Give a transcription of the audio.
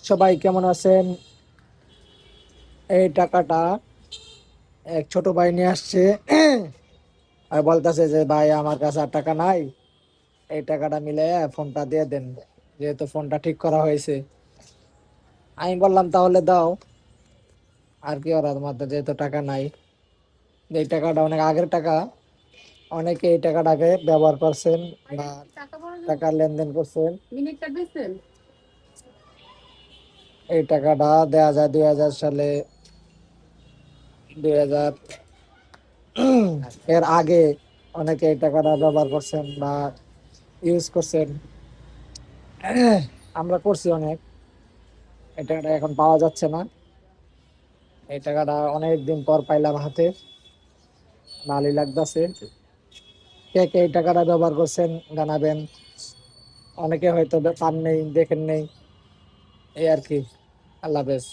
সবাই কেমন আছেন? এই টাকাটা এক ছোট ভাই নিয়ে আসছে। আর বলতেছে যে ভাই আমার কাছে আর টাকা নাই, এই টাকাটা মিলে ফোনটা দিয়ে দেন, যেহেতু ফোনটা ঠিক করা হয়েছে। আমি বললাম তাহলে দাও, আর কি ওরা তোমার যেহেতু টাকা নাই। এই টাকাটা অনেক আগের টাকা, অনেকে এই টাকাটাকে ব্যবহার করছেন বা টাকার লেনদেন করছেন। এই টাকাটা দেয়া যায় 2000 সালে, 2000 এর আগে অনেকে এই টাকাটা ব্যবহার করছেন বা ইউজ করছেন। আমরা করছি অনেক। এই টাকাটা এখন পাওয়া যাচ্ছে না। এই টাকাটা অনেক দিন পর পাইলাম হাতে, ভালোই লাগতেছে। কে কে এই টাকাটা ব্যবহার করছেন জানাবেন। অনেকে হয়তো পান নেই, দেখেন নেই, এই আর কি। আল্লাহ হাফেজ।